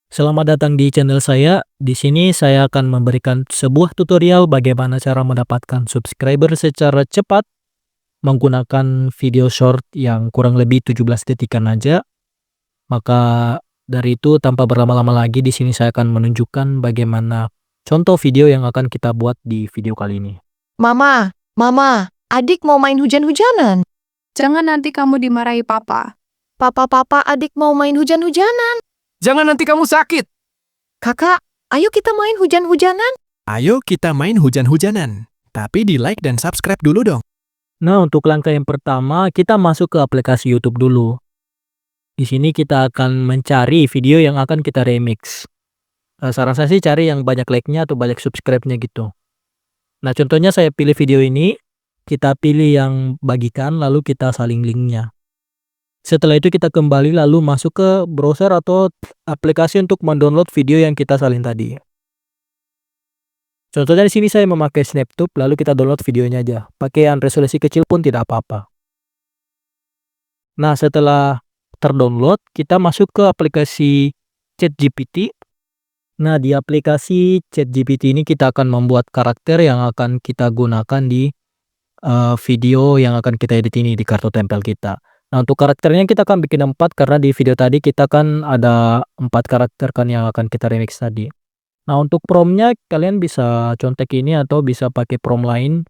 Selamat datang di channel saya. Di sini saya akan memberikan sebuah tutorial bagaimana cara mendapatkan subscriber secara cepat menggunakan video short yang kurang lebih 17 detikan aja. Maka dari itu tanpa berlama-lama lagi di sini saya akan menunjukkan bagaimana contoh video yang akan kita buat di video kali ini. Mama, adik mau main hujan-hujanan. Jangan nanti kamu dimarahi papa. Papa, adik mau main hujan-hujanan. Jangan nanti kamu sakit. Kakak, ayo kita main hujan-hujanan. Ayo kita main hujan-hujanan. Tapi di like dan subscribe dulu dong. Nah, untuk langkah yang pertama kita masuk ke aplikasi YouTube dulu. Di sini kita akan mencari video yang akan kita remix. Saran saya sih cari yang banyak like-nya atau banyak subscribe-nya gitu. Nah, contohnya saya pilih video ini, kita pilih yang bagikan, lalu kita salin linknya. Setelah itu kita kembali lalu masuk ke browser atau aplikasi untuk mendownload video yang kita salin tadi. Contohnya di sini saya memakai SnapTube, lalu kita download videonya aja. Pakai yang resolusi kecil pun tidak apa-apa. Nah, setelah terdownload, kita masuk ke aplikasi ChatGPT. Nah, di aplikasi ChatGPT ini kita akan membuat karakter yang akan kita gunakan di video yang akan kita edit ini di kartu tempel kita. Nah, untuk karakternya kita akan bikin 4 karena di video tadi kita kan ada 4 karakter kan yang akan kita remix tadi. Nah, untuk prompt-nya kalian bisa contek ini atau bisa pakai prompt lain.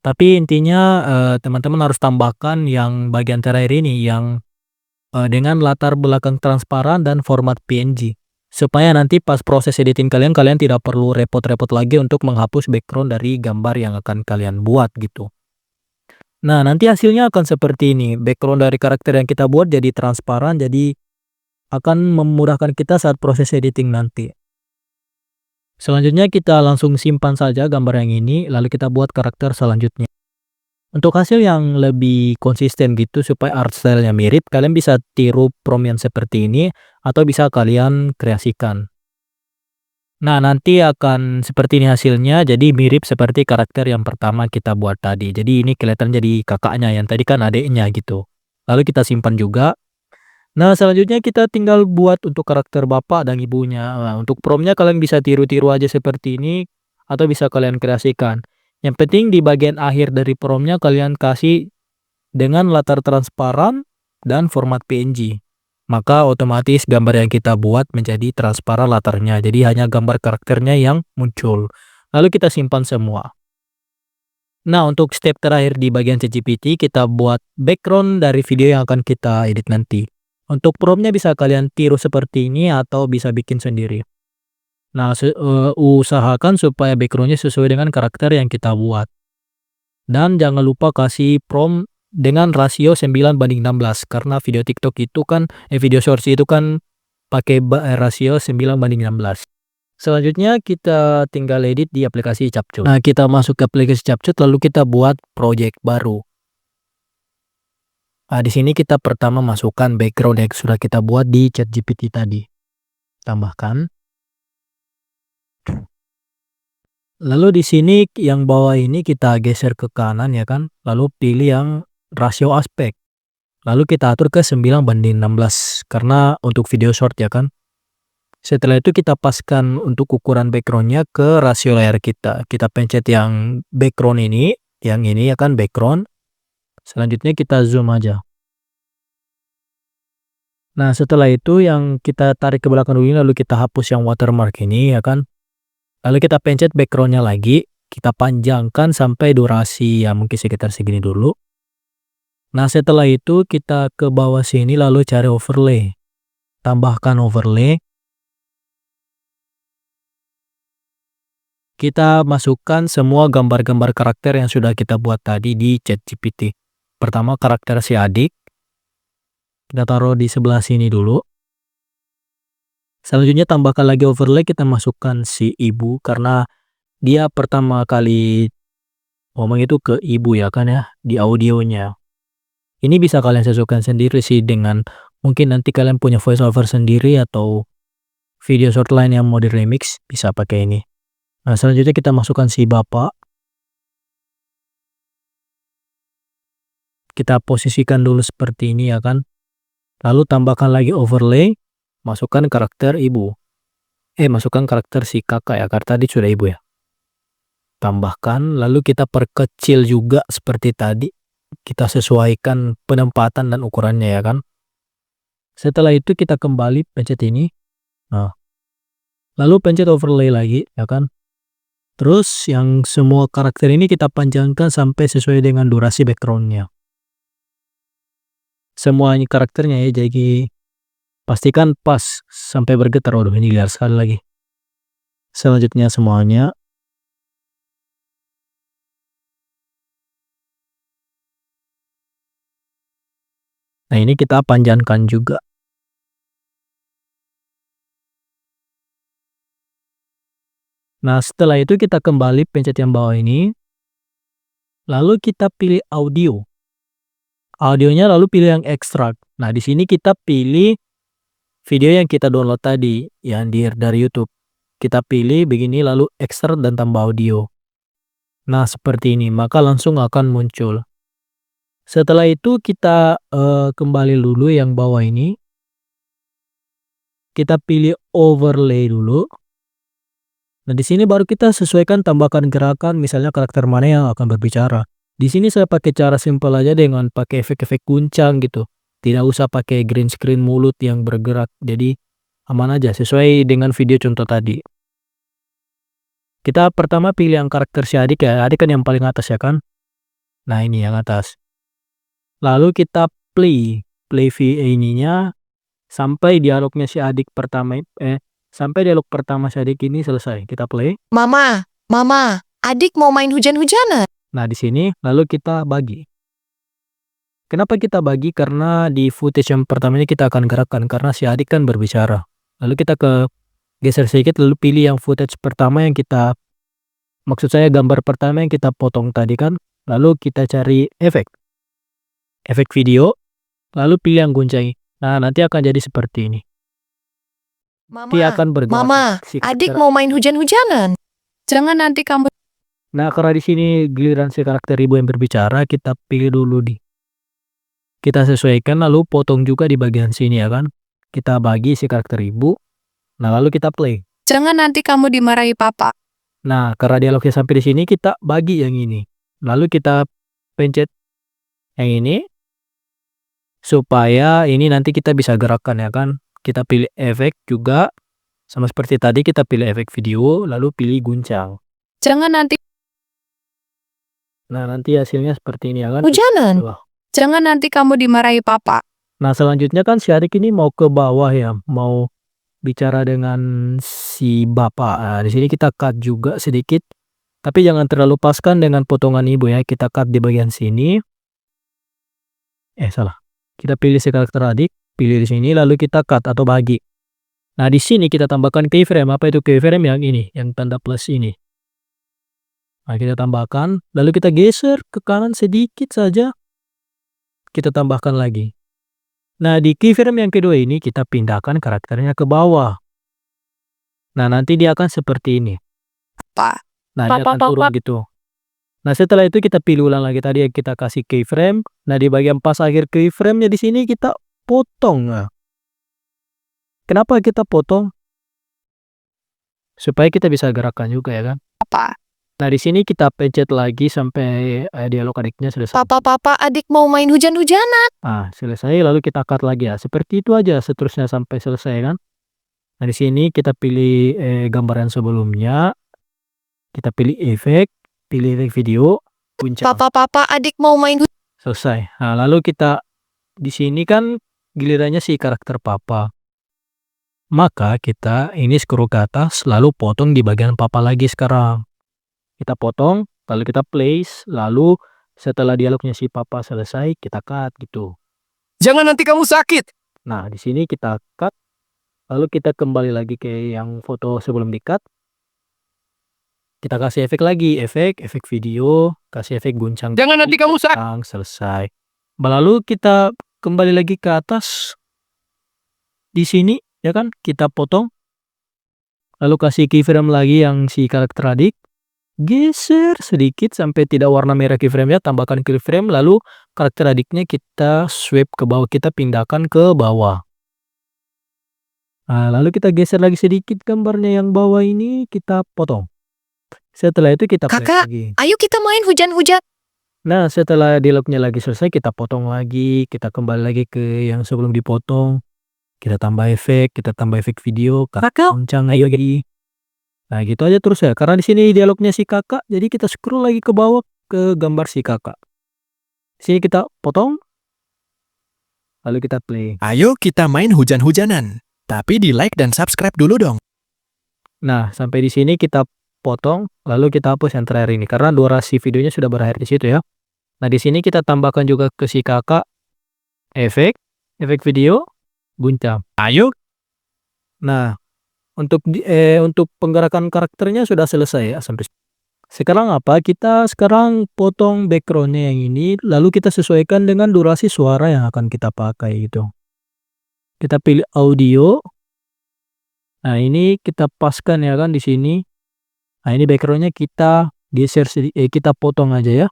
Tapi intinya teman-teman harus tambahkan yang bagian terakhir ini yang dengan latar belakang transparan dan format PNG. Supaya nanti pas proses editing kalian tidak perlu repot-repot lagi untuk menghapus background dari gambar yang akan kalian buat gitu. Nah, nanti hasilnya akan seperti ini. Background dari karakter yang kita buat jadi transparan, jadi akan memudahkan kita saat proses editing nanti. Selanjutnya kita langsung simpan saja gambar yang ini, lalu kita buat karakter selanjutnya. Untuk hasil yang lebih konsisten gitu supaya art style-nya mirip, kalian bisa tiru prompt yang seperti ini atau bisa kalian kreasikan. Nah, nanti akan seperti ini hasilnya, jadi mirip seperti karakter yang pertama kita buat tadi. Jadi ini kelihatan jadi kakaknya, yang tadi kan adiknya gitu. Lalu kita simpan juga. Nah, selanjutnya kita tinggal buat untuk karakter bapak dan ibunya. Nah, untuk prompt-nya kalian bisa tiru-tiru aja seperti ini, atau bisa kalian kreasikan. Yang penting di bagian akhir dari prompt-nya kalian kasih dengan latar transparan dan format PNG. Maka otomatis gambar yang kita buat menjadi transparan latarnya. Jadi hanya gambar karakternya yang muncul. Lalu kita simpan semua. Nah, untuk step terakhir di bagian ChatGPT, kita buat background dari video yang akan kita edit nanti. Untuk prompt-nya bisa kalian tiru seperti ini atau bisa bikin sendiri. Nah, usahakan supaya background-nya sesuai dengan karakter yang kita buat. Dan jangan lupa kasih prompt dengan rasio 9:16 karena video TikTok itu kan video shorts itu kan pakai rasio 9:16. Selanjutnya kita tinggal edit di aplikasi CapCut. Nah, kita masuk ke aplikasi CapCut lalu kita buat project baru. Nah, di sini kita pertama masukkan background yang sudah kita buat di ChatGPT tadi. Tambahkan. Lalu di sini yang bawah ini kita geser ke kanan ya kan. Lalu pilih yang rasio aspek. Lalu kita atur ke 9:16 karena untuk video short ya kan. Setelah itu kita paskan untuk ukuran backgroundnya ke rasio layar kita. Kita pencet yang background ini, yang ini ya kan background. Selanjutnya kita zoom aja. Nah, setelah itu yang kita tarik ke belakang dulu lalu kita hapus yang watermark ini ya kan. Lalu kita pencet backgroundnya lagi, kita panjangkan sampai durasi ya mungkin sekitar segini dulu. Nah, setelah itu kita ke bawah sini lalu cari overlay. Tambahkan overlay. Kita masukkan semua gambar-gambar karakter yang sudah kita buat tadi di ChatGPT. Pertama karakter si adik. Kita taruh di sebelah sini dulu. Selanjutnya tambahkan lagi overlay, kita masukkan si ibu karena dia pertama kali ngomong itu ke ibu ya kan ya di audionya. Ini bisa kalian sesuaikan sendiri sih dengan mungkin nanti kalian punya voice over sendiri atau video short lain yang mau di remix bisa pakai ini. Nah, selanjutnya kita masukkan si bapak. Kita posisikan dulu seperti ini ya kan. Lalu tambahkan lagi overlay. masukkan karakter ibu. Masukkan karakter si kakak ya, karena tadi sudah ibu ya. Tambahkan, lalu kita perkecil juga seperti tadi. Kita sesuaikan penempatan dan ukurannya ya kan. Setelah itu kita kembali pencet ini. Nah, lalu pencet overlay lagi ya kan. Terus yang semua karakter ini kita panjangkan sampai sesuai dengan durasi backgroundnya. Semua karakternya ya, jadi pastikan pas sampai bergetar. Waduh, ini liar sekali lagi. Selanjutnya semuanya. Nah, ini kita panjangkan juga. Nah, setelah itu kita kembali pencet yang bawah ini. Lalu kita pilih audio. Audionya lalu pilih yang ekstrak. Nah, di sini kita pilih video yang kita download tadi yang dari YouTube. Kita pilih begini lalu ekstrak dan tambah audio. Nah, seperti ini, maka langsung akan muncul. Setelah itu kita kembali dulu yang bawah ini. Kita pilih overlay dulu. Nah, di sini baru kita sesuaikan, tambahkan gerakan, misalnya karakter mana yang akan berbicara. Di sini saya pakai cara simpel aja dengan pakai efek-efek guncang gitu. Tidak usah pakai green screen mulut yang bergerak. Jadi aman aja, sesuai dengan video contoh tadi. Kita pertama pilih yang karakter si adik ya. Adik kan yang paling atas ya kan. Nah, ini yang atas. Lalu kita play ininya sampai dialognya si adik pertama sampai dialog pertama si adik ini selesai. Kita play. Mama, adik mau main hujan-hujanan. Nah, di sini lalu kita bagi. Kenapa kita bagi? Karena di footage yang pertama ini kita akan gerakkan karena si adik kan berbicara. Lalu kita geser sedikit lalu pilih yang footage pertama yang kita, maksud saya gambar pertama yang kita potong tadi kan. Lalu kita cari efek video, lalu pilih yang guncang. Nah, nanti akan jadi seperti ini. Dia akan bergerak. Mama, adik mau main hujan-hujanan. Jangan nanti kamu Nah, karena di sini giliran si karakter ibu yang berbicara, kita pilih dulu kita sesuaikan lalu potong juga di bagian sini ya kan. Kita bagi si karakter ibu. Nah, lalu kita play. jangan nanti kamu dimarahi papa. Nah, karena dialognya sampai di sini kita bagi yang ini. Lalu kita pencet yang ini supaya ini nanti kita bisa gerakkan ya kan. Kita pilih efek juga sama seperti tadi, kita pilih efek video lalu pilih guncang. Jangan nanti Nah, nanti hasilnya seperti ini ya kan. Hujanan. Wah. jangan nanti kamu dimarahi papa. Nah, selanjutnya kan si adik ini mau ke bawah ya, mau bicara dengan si bapak. Nah, di sini kita cut juga sedikit. Tapi jangan terlalu paskan dengan potongan ibu ya. Kita cut di bagian sini. Salah. Kita pilih si karakter adik, pilih di sini lalu kita cut atau bagi. Nah, di sini kita tambahkan keyframe. Apa itu keyframe? Yang ini, yang tanda plus ini. Nah, kita tambahkan, lalu kita geser ke kanan sedikit saja. Kita tambahkan lagi. Nah, di keyframe yang kedua ini kita pindahkan karakternya ke bawah. Nah, nanti dia akan seperti ini. Pak. Nah, dia akan turun gitu. Nah, setelah itu kita pilih ulang lagi tadi yang kita kasih keyframe. Nah, di bagian pas akhir keyframe-nya di sini kita potong. Nah, kenapa kita potong? Supaya kita bisa gerakkan juga ya kan. Papa. Nah, di sini kita pencet lagi sampai dialog adiknya selesai. Papa, adik mau main hujan-hujanan. Nah, selesai lalu kita cut lagi ya. Seperti itu aja seterusnya sampai selesai kan. Nah, di sini kita pilih gambar yang sebelumnya. Kita pilih efek video, guncang. Papa, adik mau main Selesai. Nah, lalu kita di sini kan gilirannya si karakter papa. Maka kita ini scroll ke atas lalu potong di bagian papa lagi sekarang. Kita potong, lalu kita place, lalu setelah dialognya si papa selesai, kita cut gitu. Jangan nanti kamu sakit. Nah, di sini kita cut, lalu kita kembali lagi ke yang foto sebelum di-cut. Kita kasih efek lagi, efek video, kasih efek guncang. Jangan nanti kamu sakit. Selesai. Lalu kita kembali lagi ke atas. Di sini, ya kan, kita potong. Lalu kasih keyframe lagi yang si karakter adik. Geser sedikit sampai tidak warna merah keyframe-nya, tambahkan keyframe, lalu karakter adiknya kita swipe ke bawah, kita pindahkan ke bawah. Nah, lalu kita geser lagi sedikit gambarnya yang bawah ini, kita potong. Setelah itu kita play Kakak, lagi. ayo kita main hujan-hujan. Nah, setelah dialognya lagi selesai, kita potong lagi, kita kembali lagi ke yang sebelum dipotong. Kita tambah efek video, Kakak. kencang ayo lagi. Nah, gitu aja terus ya. Karena di sini dialognya si kakak, jadi kita scroll lagi ke bawah ke gambar si kakak. Sini kita potong, lalu kita play. Ayo kita main hujan-hujanan. Tapi di like dan subscribe dulu dong. Nah, sampai di sini kita potong, lalu kita hapus yang terakhir ini karena durasi videonya sudah berakhir di situ ya. Nah, di sini kita tambahkan juga ke si kakak efek video, guncang. Ayo, Nah, untuk penggerakan karakternya sudah selesai ya sampai sekarang apa? Kita sekarang potong backgroundnya yang ini, lalu kita sesuaikan dengan durasi suara yang akan kita pakai gitu. Kita pilih audio. Nah, ini kita paskan ya kan di sini. Nah, ini backgroundnya kita geser kita potong aja ya.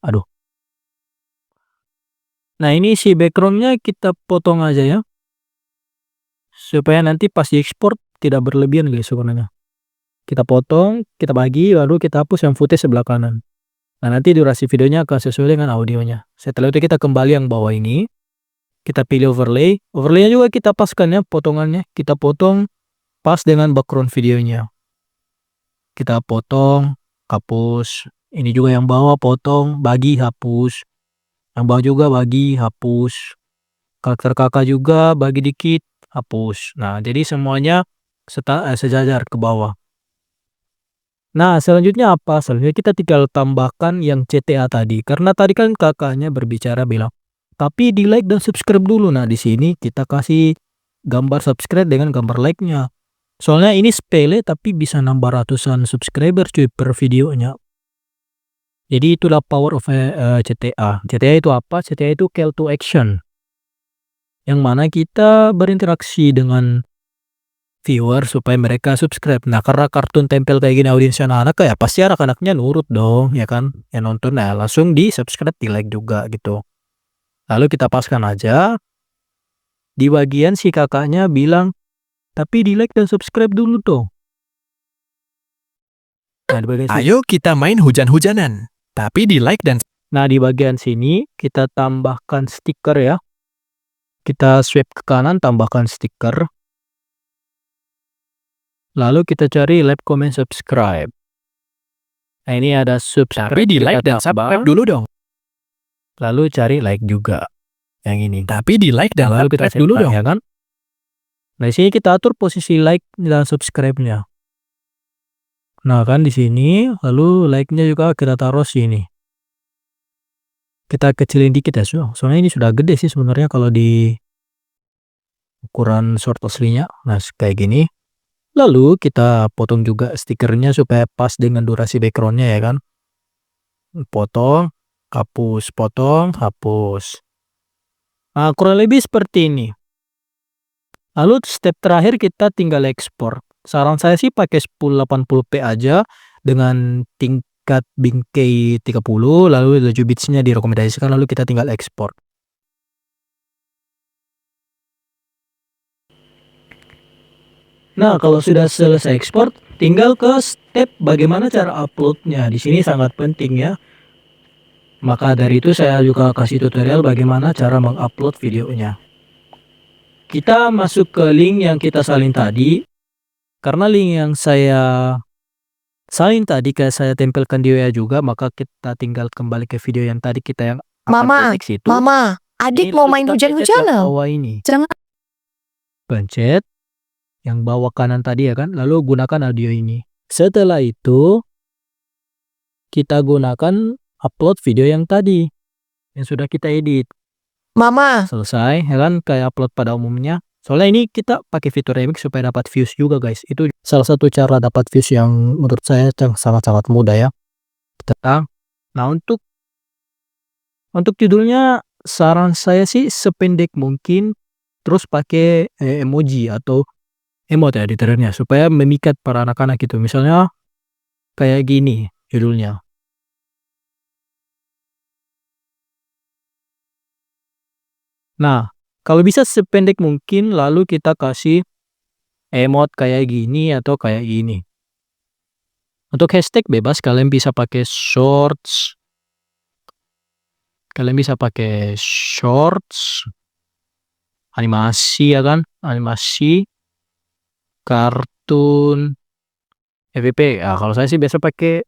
Aduh. Nah, ini si backgroundnya kita potong aja ya. Supaya nanti pas diekspor tidak berlebihan guys sebenarnya. Kita potong, kita bagi, lalu kita hapus yang footage sebelah kanan. Nah, nanti durasi videonya akan sesuai dengan audionya. Setelah itu kita kembali yang bawah ini. Kita pilih overlay. Overlaynya juga kita paskan ya potongannya. Kita potong pas dengan background videonya. Kita potong, hapus. Ini juga yang bawah potong, bagi, hapus. Yang bawah juga bagi, hapus. Karakter kakak juga bagi dikit, hapus. Nah, jadi semuanya sejajar ke bawah. Nah, selanjutnya apa? Selanjutnya kita tinggal tambahkan yang CTA tadi. Karena tadi kan kakaknya berbicara bilang, tapi di like dan subscribe dulu. Nah, di sini kita kasih gambar subscribe dengan gambar like-nya. Soalnya ini sepele tapi bisa nambah ratusan subscriber cuy per videonya. Jadi itulah power of CTA. CTA itu apa? CTA itu call to action. Yang mana kita berinteraksi dengan viewer supaya mereka subscribe. Nah, karena kartun tempel kayak gini audiensnya anak-anak ya pasti anak-anaknya nurut dong, ya kan? Ya nonton ya langsung di subscribe, di like juga gitu. Lalu kita paskan aja. Di bagian si kakaknya bilang, tapi di like dan subscribe dulu dong. Nah, di bagian sini. ayo kita main hujan-hujanan. Tapi di like dan Nah, di bagian sini kita tambahkan stiker ya. Kita swipe ke kanan, tambahkan stiker. Lalu kita cari like, comment, subscribe. Nah, ini ada subscribe. tapi di like dan kita tambah. subscribe dulu dong. Lalu cari like juga. Yang ini. Tapi di like dan Lalu kita subscribe dulu dong. ya kan? Nah, di sini kita atur posisi like dan subscribe-nya. Nah, kan di sini, lalu like-nya juga kita taruh sini. Kita kecilin dikit ya, soalnya ini sudah gede sih sebenarnya kalau di ukuran short aslinya. Nah, kayak gini. Lalu kita potong juga stikernya supaya pas dengan durasi backgroundnya ya kan. Potong, hapus, potong, hapus. Nah, kurang lebih seperti ini. Lalu step terakhir kita tinggal ekspor. Saran saya sih pakai 1080p aja dengan tingkat bingkai 30, lalu 7 bitsnya direkomendasikan, lalu kita tinggal ekspor. Nah, kalau sudah selesai ekspor, tinggal ke step bagaimana cara uploadnya. Di sini sangat penting ya. Maka dari itu saya juga kasih tutorial bagaimana cara mengupload videonya. Kita masuk ke link yang kita salin tadi. Karena link yang saya salin tadi kayak saya tempelkan di WA juga, maka kita tinggal kembali ke video yang tadi kita yang Mama, upload situ. Mama, adik Ini mau lalu main kita pencet yang hujan-hujanan. bawah ini. Jangan. Pencet yang bawah kanan tadi ya kan, lalu gunakan audio ini. Setelah itu kita gunakan upload video yang tadi yang sudah kita edit. Mama, Selesai ya kan, kayak upload pada umumnya. Soalnya ini kita pakai fitur remix supaya dapat views juga guys. Itu salah satu cara dapat views yang menurut saya sangat-sangat mudah ya. Nah, untuk judulnya saran saya sih sependek mungkin, terus pakai emoji atau emot ya editernya supaya memikat para anak-anak gitu. Misalnya kayak gini judulnya. Nah, Kalau bisa sependek mungkin, lalu kita kasih emot kayak gini atau kayak ini. Untuk hashtag bebas, kalian bisa pakai shorts. Kalian bisa pakai shorts, animasi ya kan, animasi, kartun, FYP. Ya, kalau saya sih biasa pakai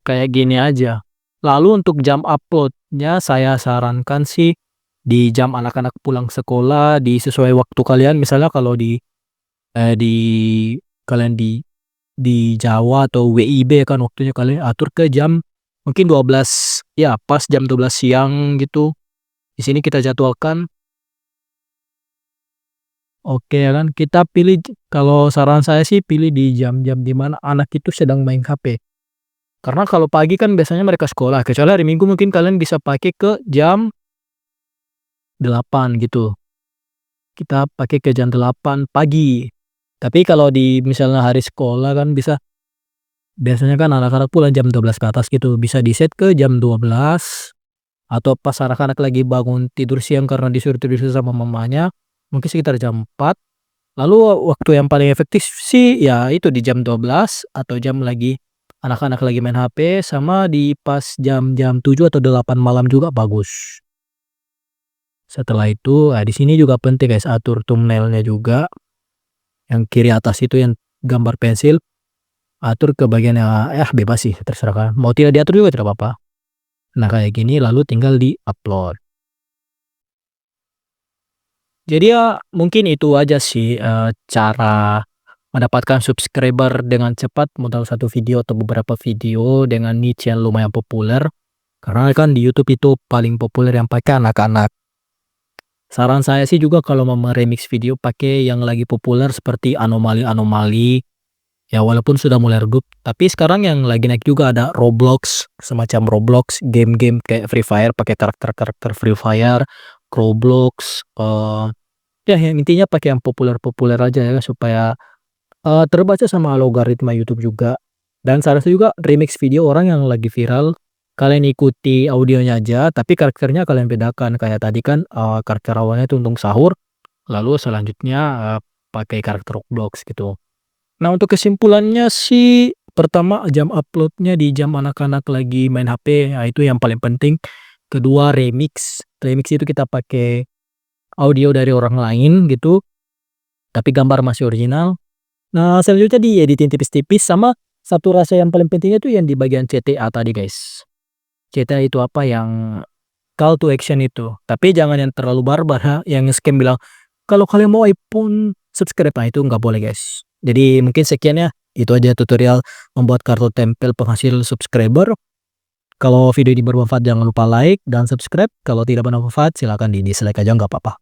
kayak gini aja. Lalu untuk jam uploadnya saya sarankan sih di jam anak-anak pulang sekolah, di sesuai waktu kalian. Misalnya kalau di kalian di Jawa atau WIB kan waktunya, kalian atur ke jam mungkin 12 ya, pas jam 12 siang gitu. Di sini kita jadwalkan. Oke ya kan, kita pilih, kalau saran saya sih pilih di jam-jam dimana anak itu sedang main HP. Karena kalau pagi kan biasanya mereka sekolah, kecuali hari Minggu mungkin kalian bisa pakai ke jam 8 gitu. Kita pakai ke jam 8 pagi. Tapi kalau di misalnya hari sekolah kan bisa, biasanya kan anak-anak pulang jam 12 ke atas gitu, bisa di-set ke jam 12 atau pas anak-anak lagi bangun tidur siang karena disuruh tidur sama mamanya, mungkin sekitar jam 4. Lalu waktu yang paling efektif sih ya itu di jam 12 atau jam lagi anak-anak lagi main HP, sama di pas jam-jam 7 atau 8 malam juga bagus. Setelah itu, di sini juga penting guys, atur thumbnailnya juga. Yang kiri atas itu yang gambar pensil, atur ke bagian yang bebas sih, terserah kan. Mau tidak diatur juga tidak apa-apa. Nah kayak gini, lalu tinggal di upload. Jadi ya mungkin itu aja sih cara mendapatkan subscriber dengan cepat modal satu video atau beberapa video dengan niche yang lumayan populer. Karena kan di YouTube itu paling populer yang pakai anak-anak. Saran saya sih juga kalau mau remix video pakai yang lagi populer seperti anomali-anomali. Ya walaupun sudah mulai redup, tapi sekarang yang lagi naik juga ada Roblox, semacam Roblox, game-game kayak Free Fire pakai karakter-karakter Free Fire, Roblox, ya yang intinya pakai yang populer-populer aja ya supaya terbaca sama algoritma YouTube juga. Dan saran saya juga remix video orang yang lagi viral, kalian ikuti audionya aja, tapi karakternya kalian bedakan. Kayak tadi kan karakter awalnya itu untung sahur, lalu selanjutnya pakai karakter Roblox gitu. Nah untuk kesimpulannya sih, pertama jam uploadnya di jam anak-anak lagi main HP, ya itu yang paling penting. Kedua remix itu kita pakai audio dari orang lain gitu, tapi gambar masih original. Nah selanjutnya dieditin tipis-tipis, sama satu rasa yang paling pentingnya itu yang di bagian CTA tadi guys. CTA itu apa, yang call to action itu, tapi jangan yang terlalu barbar ya, yang scam bilang kalau kalian mau iPhone subscribe, nah itu nggak boleh guys. Jadi mungkin sekian ya, itu aja tutorial membuat kartu tempel penghasil subscriber. Kalau video ini bermanfaat jangan lupa like dan subscribe. Kalau tidak bermanfaat silakan di dislike aja, nggak apa-apa.